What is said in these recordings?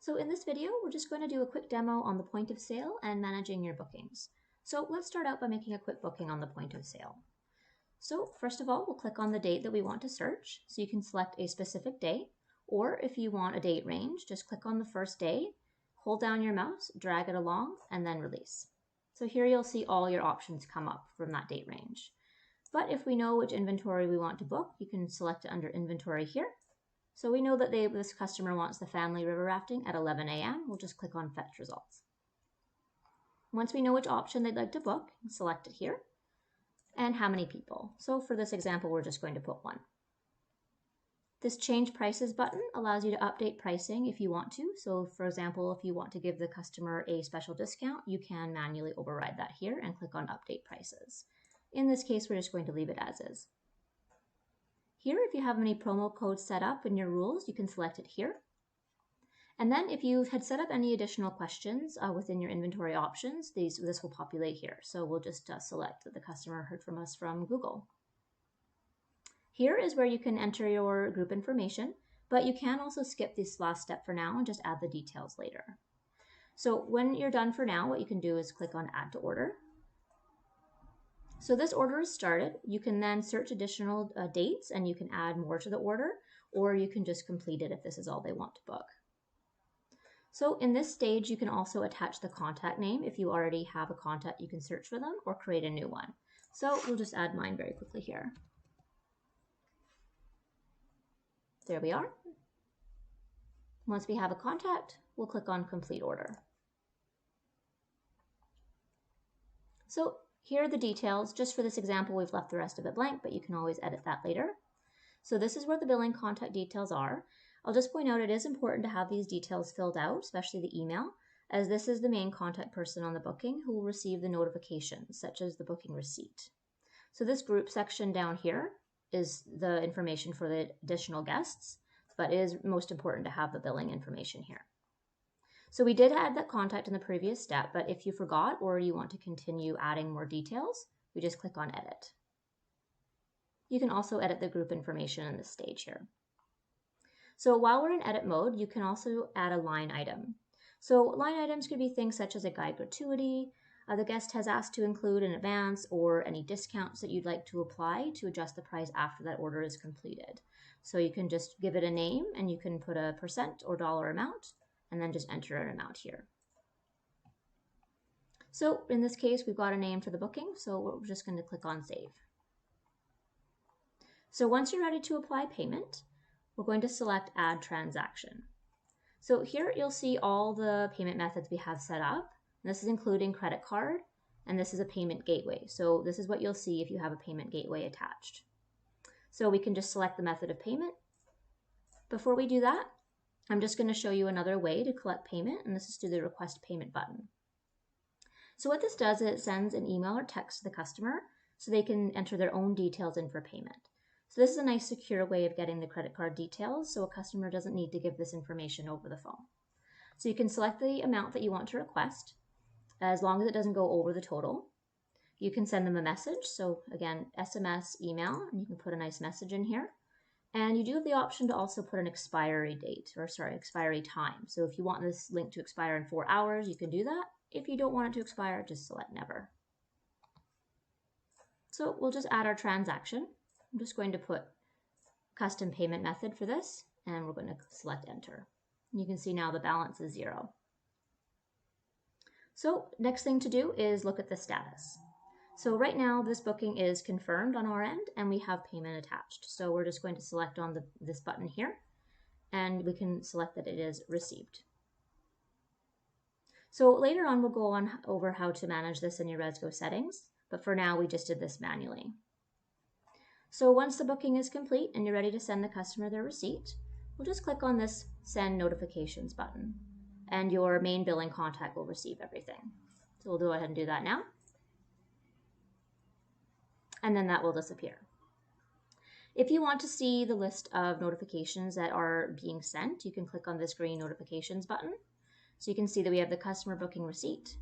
So in this video, we're just going to do a quick demo on the point of sale and managing your bookings. So let's start out by making a quick booking on the point of sale. So first of all, we'll click on the date that we want to search. So you can select a specific day, or if you want a date range, just click on the first day, hold down your mouse, drag it along, and then release. So here you'll see all your options come up from that date range. But if we know which inventory we want to book, you can select it under inventory here. So we know that this customer wants the family river rafting at 11 a.m. We'll just click on Fetch Results. Once we know which option they'd like to book, select it here, and how many people. So for this example, we're just going to put 1. This Change Prices button allows you to update pricing if you want to. So for example, if you want to give the customer a special discount, you can manually override that here and click on Update Prices. In this case, we're just going to leave it as is. Here, if you have any promo codes set up in your rules, you can select it here. And then if you had set up any additional questions within your inventory options, this will populate here. So we'll just select that the customer heard from us from Google. Here is where you can enter your group information, but you can also skip this last step for now and just add the details later. So when you're done for now, what you can do is click on Add to Order. So this order is started. You can then search additional dates and you can add more to the order, or you can just complete it if this is all they want to book. So in this stage, you can also attach the contact name. If you already have a contact, you can search for them or create a new one. So we'll just add mine very quickly here. There we are. Once we have a contact, we'll click on Complete Order. So here are the details. Just for this example, we've left the rest of it blank, but you can always edit that later. So this is where the billing contact details are. I'll just point out it is important to have these details filled out, especially the email, as this is the main contact person on the booking who will receive the notifications, such as the booking receipt. So this group section down here is the information for the additional guests, but it is most important to have the billing information here. So we did add that contact in the previous step, but if you forgot or you want to continue adding more details, we just click on Edit. You can also edit the group information in this stage here. So while we're in edit mode, you can also add a line item. So line items could be things such as a guide gratuity, the guest has asked to include in advance, or any discounts that you'd like to apply to adjust the price after that order is completed. So you can just give it a name and you can put a % or dollar amount, and then just enter an amount here. So in this case, we've got a name for the booking, so we're just going to click on Save. So once you're ready to apply payment, we're going to select Add Transaction. So here you'll see all the payment methods we have set up. This is including credit card, and this is a payment gateway. So this is what you'll see if you have a payment gateway attached. So we can just select the method of payment. Before we do that, I'm just going to show you another way to collect payment, and this is through the Request Payment button. So what this does is it sends an email or text to the customer so they can enter their own details in for payment. So this is a nice secure way of getting the credit card details, so a customer doesn't need to give this information over the phone. So you can select the amount that you want to request, as long as it doesn't go over the total. You can send them a message, so again, SMS, email, and you can put a nice message in here. And you do have the option to also put an expiry time. So if you want this link to expire in 4 hours, you can do that. If you don't want it to expire, just select Never. So we'll just add our transaction. I'm just going to put custom payment method for this, and we're going to select Enter. And you can see now the balance is 0. So next thing to do is look at the status. So right now this booking is confirmed on our end and we have payment attached. So we're just going to select on this button here and we can select that it is received. So later on we'll go over how to manage this in your Rezgo settings, but for now we just did this manually. So once the booking is complete and you're ready to send the customer their receipt, we'll just click on this Send Notifications button and your main billing contact will receive everything. So we'll go ahead and do that now. And then that will disappear. If you want to see the list of notifications that are being sent, you can click on this green Notifications button. So you can see that we have the customer booking receipt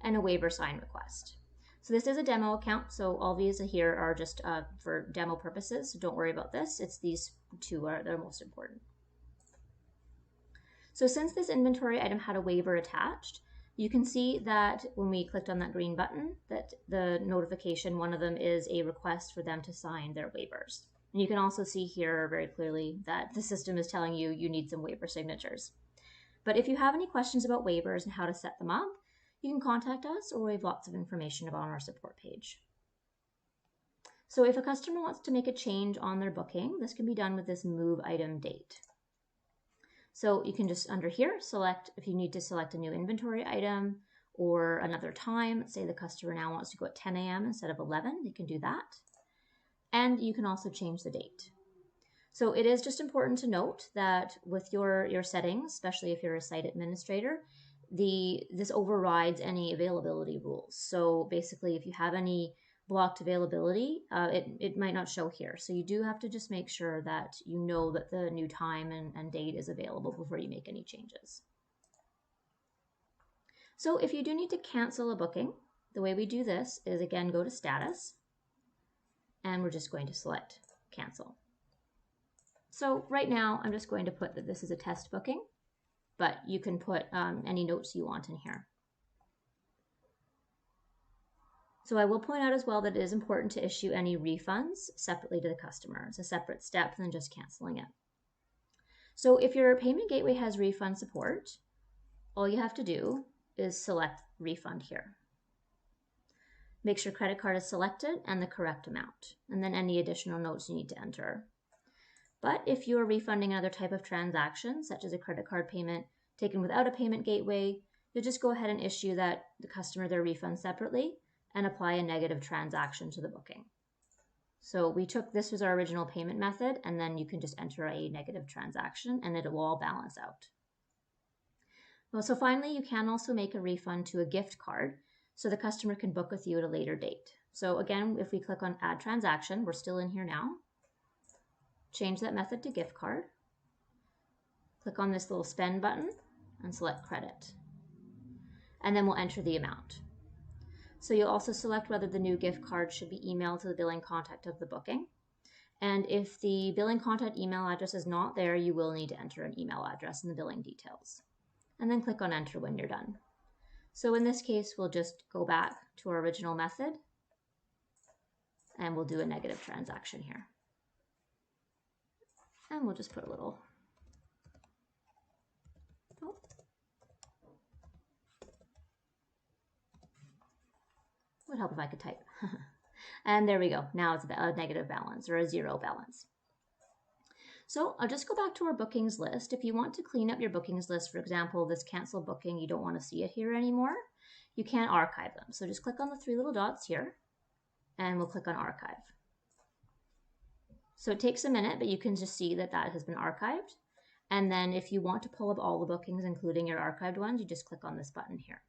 and a waiver sign request. So this is a demo account, so all these here are just for demo purposes, so don't worry about this. It's these two that are most important. So since this inventory item had a waiver attached, you can see that when we clicked on that green button, that the notification, one of them is a request for them to sign their waivers. And you can also see here very clearly that the system is telling you you need some waiver signatures. But if you have any questions about waivers and how to set them up, you can contact us, or we have lots of information about on our support page. So if a customer wants to make a change on their booking, this can be done with this move item date. So you can just under here select if you need to select a new inventory item or another time. Let's say the customer now wants to go at 10 a.m. instead of 11, they can do that. And you can also change the date. So it is just important to note that with your settings, especially if you're a site administrator, this overrides any availability rules. So basically, if you have any blocked availability, it might not show here. So you do have to just make sure that you know that the new time and date is available before you make any changes. So if you do need to cancel a booking, the way we do this is, again, go to status, and we're just going to select cancel. So right now, I'm just going to put that this is a test booking, but you can put any notes you want in here. So I will point out as well that it is important to issue any refunds separately to the customer. It's a separate step than just canceling it. So if your payment gateway has refund support, all you have to do is select refund here. Make sure credit card is selected and the correct amount, and then any additional notes you need to enter. But if you are refunding another type of transaction, such as a credit card payment taken without a payment gateway, you'll just go ahead and issue the customer their refund separately and apply a negative transaction to the booking. So this was our original payment method, and then you can just enter a negative transaction and it will all balance out. Well, so finally, you can also make a refund to a gift card so the customer can book with you at a later date. So again, if we click on add transaction, we're still in here now. Change that method to gift card. Click on this little spend button and select credit. And then we'll enter the amount. So you'll also select whether the new gift card should be emailed to the billing contact of the booking. And if the billing contact email address is not there, you will need to enter an email address in the billing details. And then click on enter when you're done. So in this case, we'll just go back to our original method and we'll do a negative transaction here. And we'll just put a little, would help if I could type. And there we go. Now it's a negative balance or a zero balance. So I'll just go back to our bookings list. If you want to clean up your bookings list, for example, this cancel booking, you don't want to see it here anymore, you can archive them. So just click on the three little dots here and we'll click on archive. So it takes a minute, but you can just see that that has been archived. And then if you want to pull up all the bookings, including your archived ones, you just click on this button here.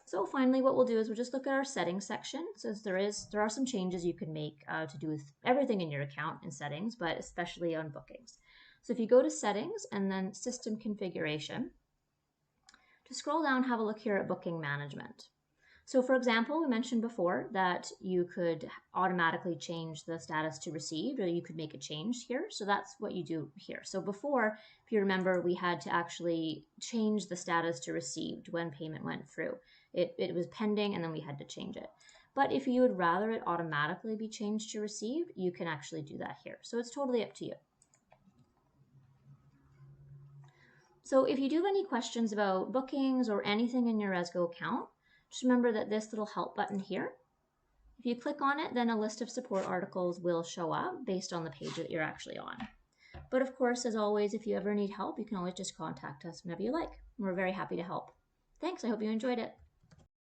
So finally, what we'll do is we'll just look at our settings section. So there are some changes you can make to do with everything in your account in settings, but especially on bookings. So if you go to settings and then system configuration, to scroll down, have a look here at booking management. So for example, we mentioned before that you could automatically change the status to received, or you could make a change here. So that's what you do here. So before, if you remember, we had to actually change the status to received when payment went through. It was pending and then we had to change it. But if you would rather it automatically be changed to received, you can actually do that here. So it's totally up to you. So if you do have any questions about bookings or anything in your Rezgo account, just remember that this little help button here, if you click on it, then a list of support articles will show up based on the page that you're actually on. But of course, as always, if you ever need help, you can always just contact us whenever you like. We're very happy to help. Thanks, I hope you enjoyed it.